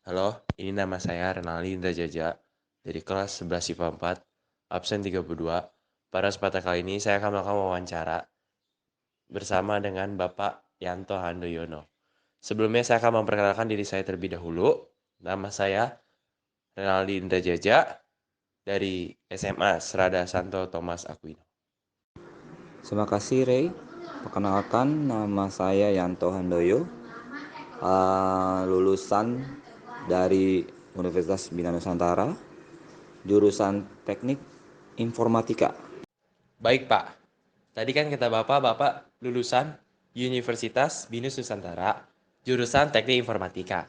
Halo, ini nama saya Renaldi Indra Jaja dari kelas 11 IPA 4, absen 32. Pada kesempatan kali ini saya akan melakukan wawancara bersama dengan Bapak Yanto Handoyono. Sebelumnya saya akan memperkenalkan diri saya terlebih dahulu. Nama saya Renaldi Indra Jaja dari SMA Serada Santo Thomas Aquino. Terima kasih Ray. Perkenalkan nama saya Yanto Handoyo, lulusan dari Universitas Bina Nusantara, jurusan Teknik Informatika. Baik Pak, tadi kan kata Bapak lulusan Universitas Binus Nusantara, jurusan Teknik Informatika.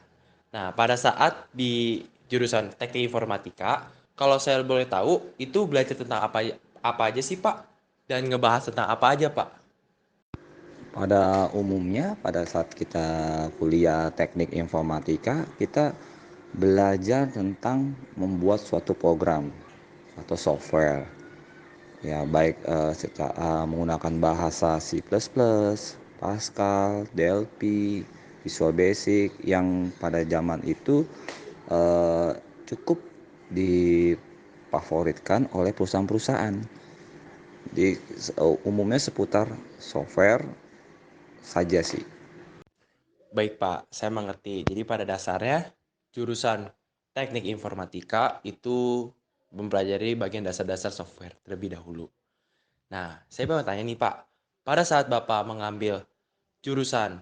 Nah, pada saat di jurusan Teknik Informatika, kalau saya boleh tahu, itu belajar tentang apa aja sih Pak? Dan ngebahas tentang apa aja Pak? Pada umumnya pada saat kita kuliah Teknik Informatika, kita belajar tentang membuat suatu program atau software. Ya, baik secara menggunakan bahasa C++, Pascal, DLP, Visual Basic yang pada zaman itu cukup difavoritkan oleh perusahaan-perusahaan. Di umumnya seputar software saja sih. Baik Pak, saya mengerti. Jadi pada dasarnya jurusan Teknik Informatika itu mempelajari bagian dasar-dasar software terlebih dahulu. Nah, saya mau tanya nih Pak, pada saat Bapak mengambil jurusan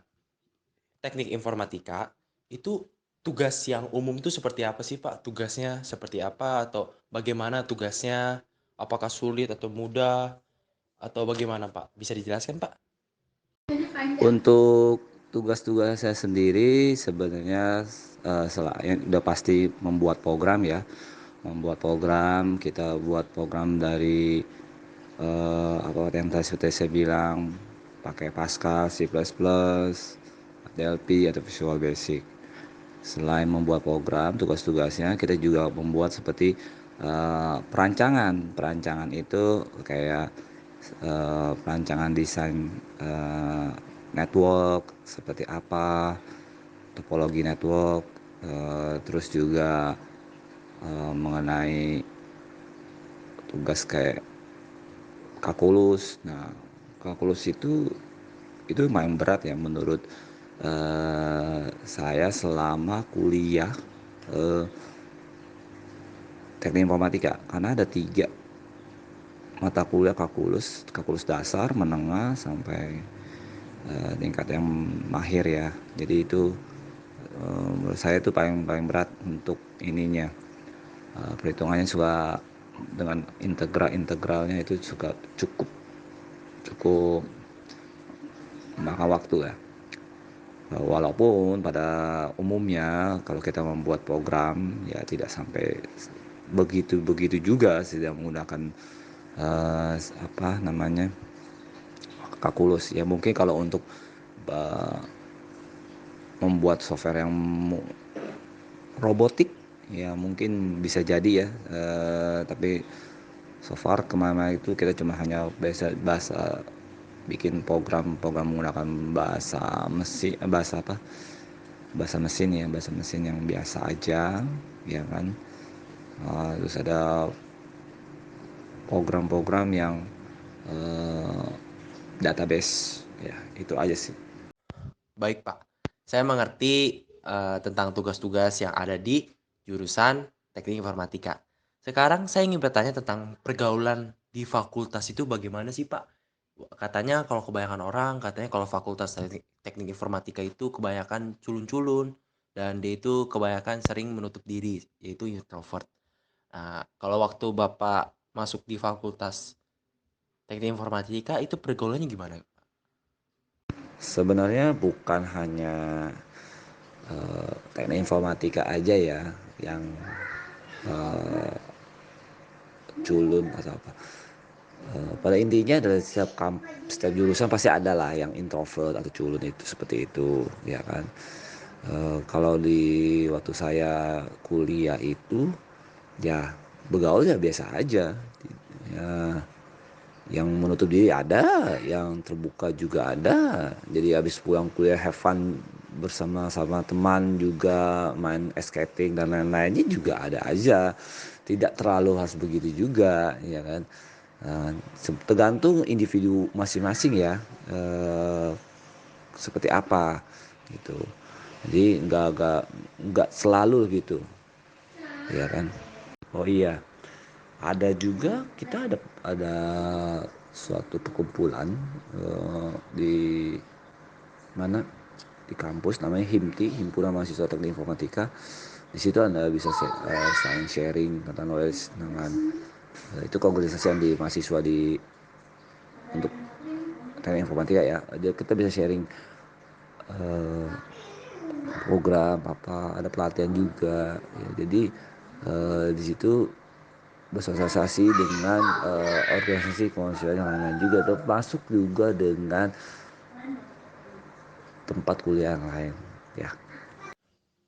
Teknik Informatika, itu tugas yang umum itu seperti apa sih Pak? Tugasnya seperti apa atau bagaimana tugasnya? Apakah sulit atau mudah atau bagaimana Pak? Bisa dijelaskan Pak? Untuk tugas-tugas saya sendiri sebenarnya selain udah pasti membuat program ya. Membuat program, kita buat program dari apa yang tadi saya bilang pakai Pascal, C++, DLP atau Visual Basic. Selain membuat program, tugas-tugasnya kita juga membuat seperti perancangan. Perancangan itu kayak perancangan desain network seperti apa, topologi network, terus juga mengenai tugas kayak kalkulus. Nah, kalkulus itu lumayan berat ya menurut saya selama kuliah eh, teknik informatika karena ada 3 mata kuliah kalkulus, kalkulus dasar, menengah sampai tingkat yang mahir ya. Jadi itu menurut saya itu paling paling berat untuk ininya. Perhitungannya juga dengan integralnya itu juga cukup cukup memakan waktu ya. Walaupun pada umumnya kalau kita membuat program ya tidak sampai begitu juga tidak menggunakan apa namanya kalkulus ya. Mungkin kalau untuk uh, membuat software yang robotik ya mungkin bisa jadi ya, tapi so far kemana itu kita cuma hanya bahasa bikin program menggunakan bahasa mesin, bahasa apa, bahasa mesin ya, bahasa mesin yang biasa aja ya kan. Terus ada program-program yang uh, database ya, itu aja sih. Baik Pak, saya mengerti tentang tugas-tugas yang ada di jurusan Teknik Informatika. Sekarang saya ingin bertanya tentang pergaulan di fakultas itu bagaimana sih Pak? Katanya kalau kebanyakan orang, katanya kalau fakultas teknik informatika itu kebanyakan culun-culun dan dia itu kebanyakan sering menutup diri, yaitu introvert. Nah, kalau waktu Bapak masuk di fakultas teknik informatika itu pergaulannya gimana? Sebenarnya bukan hanya teknik informatika aja ya yang uh, culun atau apa. Pada intinya dari setiap jurusan pasti ada lah yang introvert atau culun itu seperti itu ya kan. Kalau di waktu saya kuliah itu ya bergaul ya biasa aja ya, yang menutup diri ada, yang terbuka juga ada. Jadi habis pulang kuliah have fun bersama-sama teman juga main ice skating dan lain-lainnya juga ada aja. Tidak terlalu harus begitu juga, ya kan. Tergantung individu masing-masing ya, seperti apa gitu. Jadi nggak selalu gitu, ya kan. Oh iya, ada juga kita ada suatu perkumpulan di mana di kampus namanya HIMTI, Himpunan Mahasiswa Teknik Informatika. Di situ Anda bisa saling sharing tentang knowledge dengan itu organisasi yang di mahasiswa di untuk teknik informatika ya. Jadi kita bisa sharing eh, program apa, ada pelatihan juga. Ya, jadi di situ bersosialisasi dengan organisasi kemanusiaan yang lain-lain juga, termasuk juga dengan tempat kuliah yang lain ya.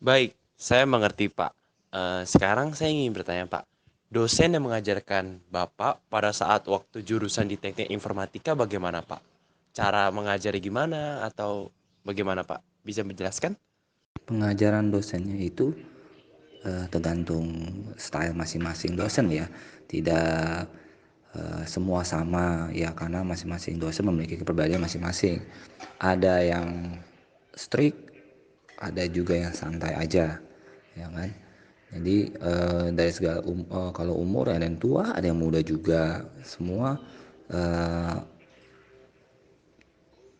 Baik, saya mengerti Pak. Sekarang saya ingin bertanya Pak, dosen yang mengajarkan Bapak pada saat waktu jurusan di teknik informatika bagaimana Pak? Cara mengajari gimana atau bagaimana Pak? Bisa menjelaskan? Pengajaran dosennya itu tergantung style masing-masing dosen ya, tidak semua sama ya, karena masing-masing dosen memiliki kepribadian masing-masing. Ada yang strict, ada juga yang santai aja, ya kan. Jadi dari segala kalau umur ada yang tua, ada yang muda juga, semua eh,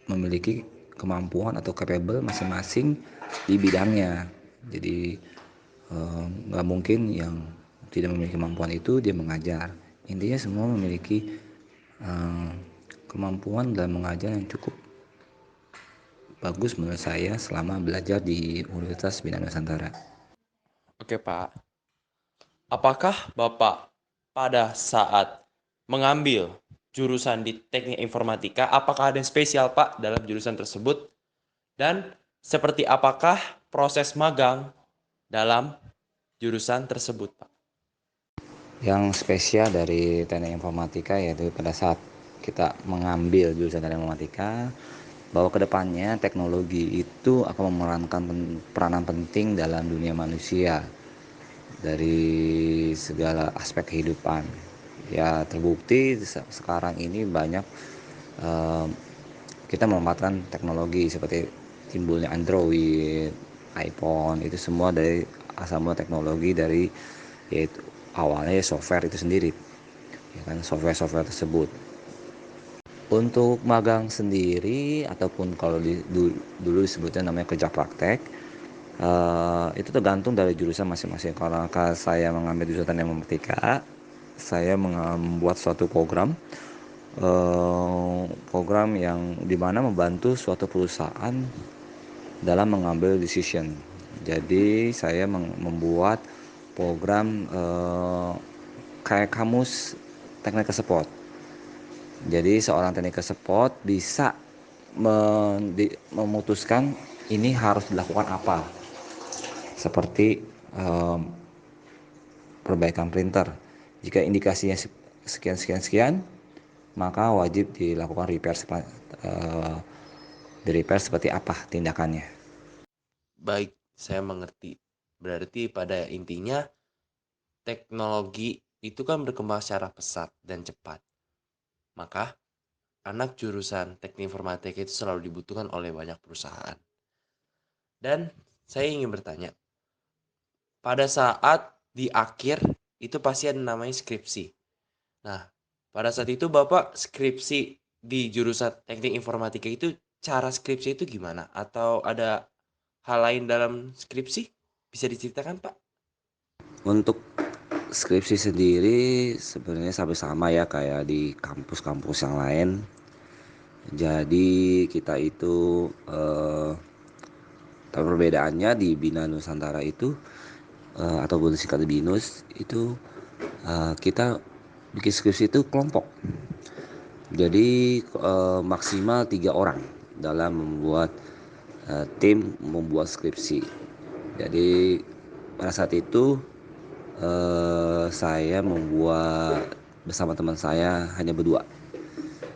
memiliki kemampuan atau capable masing-masing di bidangnya. Jadi nggak mungkin yang tidak memiliki kemampuan itu dia mengajar. Intinya semua memiliki eh, kemampuan dalam mengajar yang cukup bagus menurut saya selama belajar di Universitas Bina Nusantara. Oke Pak, apakah Bapak pada saat mengambil jurusan di teknik informatika, apakah ada yang spesial Pak dalam jurusan tersebut? Dan seperti apakah proses magang dalam jurusan tersebut, Pak? Yang spesial dari teknik informatika yaitu pada saat kita mengambil jurusan teknik informatika, bahwa kedepannya teknologi itu akan memerankan peranan penting dalam dunia manusia dari segala aspek kehidupan. Ya terbukti sekarang ini banyak eh, kita memanfaatkan teknologi seperti timbulnya Android, iPhone, itu semua dari asal mula teknologi dari yaitu awalnya software itu sendiri, ya kan, software tersebut. Untuk magang sendiri ataupun kalau dulu disebutnya namanya kerja praktek, itu tergantung dari jurusan masing-masing. Kalau saya mengambil jurusan informatika, saya membuat suatu program yang dimana membantu suatu perusahaan dalam mengambil decision. Jadi saya membuat program kayak kamus teknik support. Jadi seorang teknik support bisa memutuskan ini harus dilakukan apa. Seperti perbaikan printer. Jika indikasinya sekian, maka wajib dilakukan repair seperti apa tindakannya. Baik, saya mengerti. Berarti pada intinya teknologi itu kan berkembang secara pesat dan cepat. Maka anak jurusan teknik informatika itu selalu dibutuhkan oleh banyak perusahaan. Dan saya ingin bertanya, pada saat di akhir itu pasti ada namanya skripsi. Nah, pada saat itu Bapak skripsi di jurusan teknik informatika itu cara skripsi itu gimana? Atau ada hal lain dalam skripsi? Bisa diceritakan, Pak? Untuk skripsi sendiri sebenarnya sama ya kayak di kampus-kampus yang lain. Jadi kita itu perbedaannya di Bina Nusantara itu ataupun singkat BINUS itu kita bikin skripsi itu kelompok. Jadi maksimal 3 orang dalam membuat tim membuat skripsi. Jadi pada saat itu saya membuat bersama teman saya hanya berdua.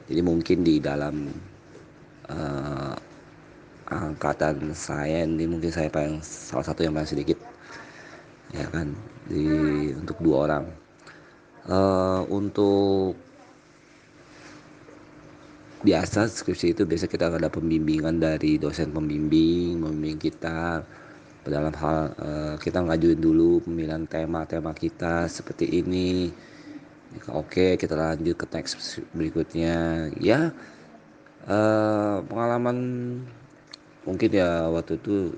Jadi mungkin di dalam angkatan saya ini mungkin saya salah satu yang paling sedikit, ya kan, untuk 2 orang. Untuk biasa skripsi itu biasa kita ada pembimbingan dari dosen membimbing kita dalam hal, kita ngajuin dulu pemilihan tema-tema kita seperti ini. Jika oke, kita lanjut ke teks berikutnya. Ya, pengalaman mungkin ya waktu itu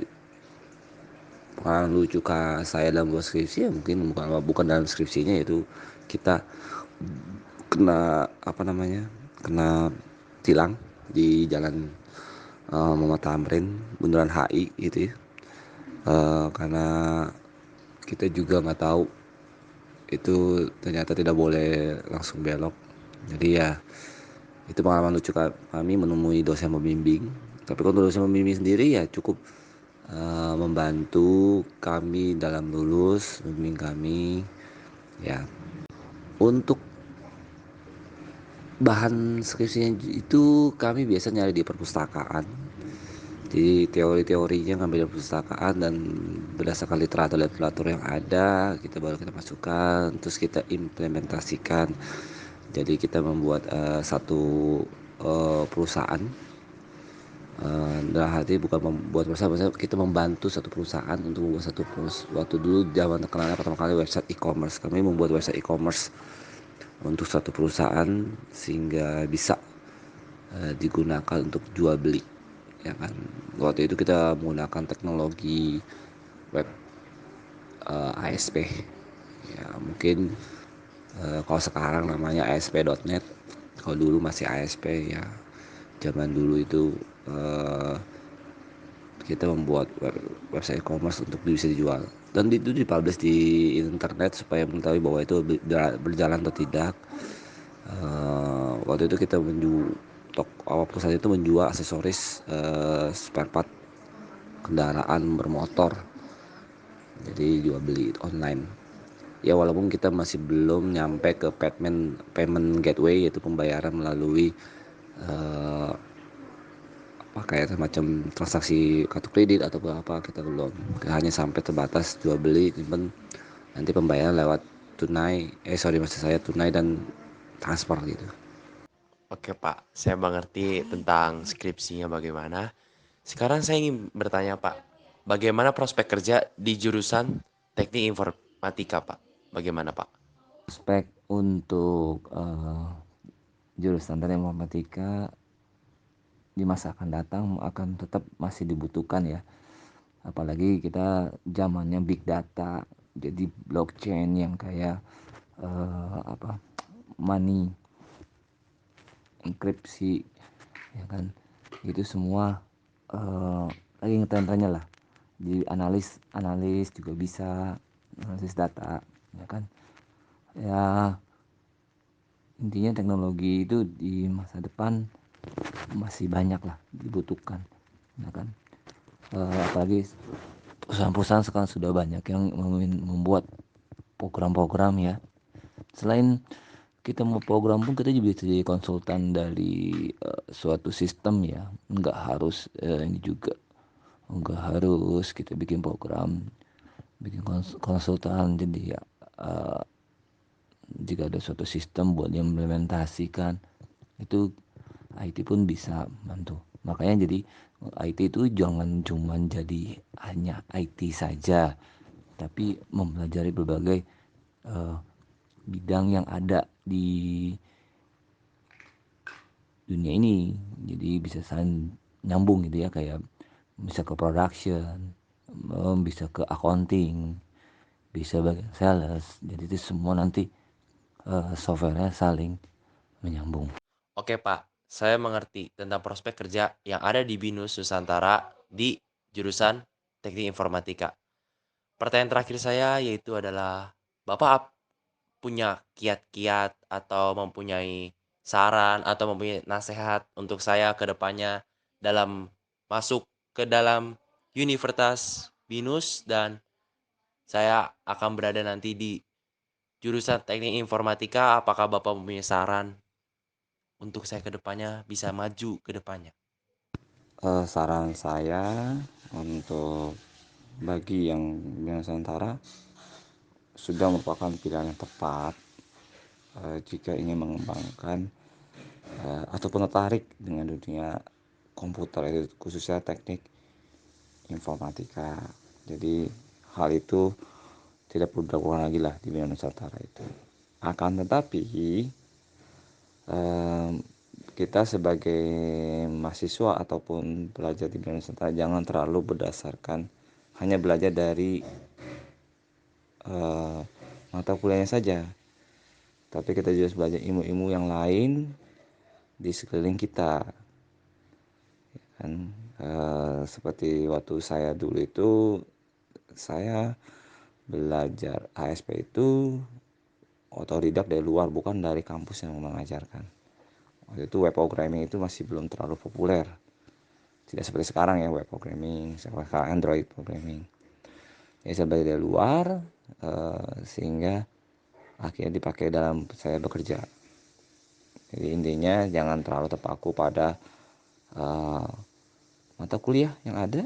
pengalaman lucu saya dalam buat skripsi ya mungkin bukan dalam skripsinya, yaitu kita kena apa namanya, kena tilang di jalan Muhammad Tamrin bundaran HI gitu ya. Karena kita juga nggak tahu itu ternyata tidak boleh langsung belok. Jadi ya itu pengalaman lucu kami menemui dosen pembimbing. Tapi kalau dosen pembimbing sendiri ya cukup membantu kami dalam lulus, membimbing kami. Ya, untuk bahan skripsinya itu kami biasa nyari di perpustakaan. Jadi teori-teorinya ngambil dari perpustakaan dan berdasarkan literatur yang ada kita kita masukkan, terus kita implementasikan. Jadi kita membuat satu perusahaan. Dalam hati bukan membuat perusahaan, maksudnya kita membantu satu perusahaan untuk membuat waktu dulu zaman terkenalnya pertama kali website e-commerce. Kami membuat website e-commerce untuk satu perusahaan sehingga bisa digunakan untuk jual beli, ya kan. Waktu itu kita menggunakan teknologi web ASP, ya mungkin kalau sekarang namanya ASP.NET, kalau dulu masih ASP ya. Zaman dulu itu kita membuat website e-commerce untuk bisa dijual dan itu dipublish di internet supaya mengetahui bahwa itu berjalan atau tidak. Waktu itu kita perusahaan itu menjual aksesoris spare part kendaraan bermotor, jadi jual beli online. Ya walaupun kita masih belum nyampe ke payment gateway, yaitu pembayaran melalui kayak semacam transaksi kartu kredit atau apa, kita belum, hanya sampai terbatas jual beli, nanti pembayaran lewat maksud saya tunai dan transfer gitu. Oke Pak, saya mengerti tentang skripsinya bagaimana. Sekarang saya ingin bertanya Pak, bagaimana prospek kerja di jurusan teknik informatika Pak? Bagaimana Pak? Spek untuk jurusan teknik informatika di masa akan datang akan tetap masih dibutuhkan ya, apalagi kita zamannya big data, jadi blockchain yang kayak money, enkripsi, ya kan, itu semua lagi ngetren-trennya lah. Jadi analis juga bisa, analisis data, ya kan. Ya intinya teknologi itu di masa depan masih banyak lah dibutuhkan, ya kan. Apalagi perusahaan-perusahaan sekarang sudah banyak yang membuat program-program ya. Selain kita mau program pun kita juga bisa jadi konsultan dari suatu sistem ya. Nggak harus ini juga, nggak harus kita bikin program, bikin konsultan. Jadi ya jika ada suatu sistem buat diimplementasikan, itu IT pun bisa bantu. Makanya jadi IT itu jangan cuma jadi hanya IT saja, tapi mempelajari berbagai bidang yang ada di dunia ini. Jadi bisa saling nyambung gitu ya, kayak bisa ke production, bisa ke accounting, bisa bagian sales. Jadi itu semua nanti softwarenya saling menyambung. Oke Pak, saya mengerti tentang prospek kerja yang ada di BINUS Nusantara di jurusan teknik informatika. Pertanyaan terakhir saya yaitu adalah, Bapak punya kiat-kiat atau mempunyai saran atau mempunyai nasihat untuk saya ke depannya dalam masuk ke dalam Universitas BINUS dan saya akan berada nanti di jurusan teknik informatika, apakah Bapak mempunyai saran untuk saya ke depannya bisa maju ke depannya? Saran saya untuk bagi yang Bina Nusantara sudah merupakan pilihan yang tepat, jika ingin mengembangkan, ataupun tertarik dengan dunia komputer, itu khususnya teknik informatika. Jadi hal itu tidak perlu dilakukan lagi lah di Bina Nusantara itu. Akan tetapi kita sebagai mahasiswa ataupun pelajar di Bina Nusantara jangan terlalu berdasarkan hanya belajar dari mata kuliahnya saja, tapi kita juga harus belajar ilmu-ilmu yang lain di sekeliling kita kan. Seperti waktu saya dulu itu, saya belajar ASP itu otodidak dari luar, bukan dari kampus yang mengajarkan. Waktu itu web programming itu masih belum terlalu populer, tidak seperti sekarang ya web programming, seperti Android programming. Jadi saya belajar dari luar, sehingga akhirnya dipakai dalam saya bekerja. Jadi intinya jangan terlalu terpaku pada mata kuliah yang ada,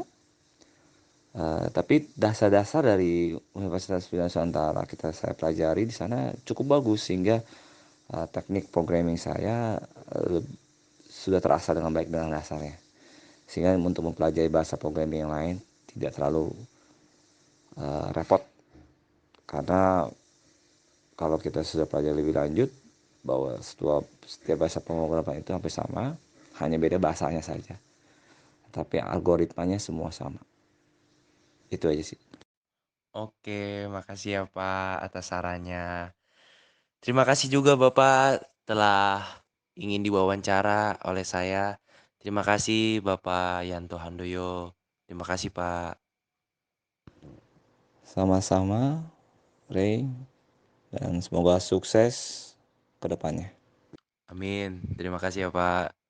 tapi dasar-dasar dari Universitas Bina Nusantara saya pelajari di sana cukup bagus, sehingga teknik programming saya sudah terasa dengan baik dengan dasarnya, sehingga untuk mempelajari bahasa programming yang lain tidak terlalu repot. Karena kalau kita sudah pelajari lebih lanjut bahwa setiap bahasa pemrograman itu hampir sama, hanya beda bahasanya saja, tapi algoritmanya semua sama. Itu aja sih. Oke, makasih ya Pak atas sarannya. Terima kasih juga Bapak telah ingin diwawancara oleh saya. Terima kasih Bapak Yanto Handoyo. Terima kasih Pak. Sama-sama, Ray, dan semoga sukses ke depannya. Amin. Terima kasih ya Pak.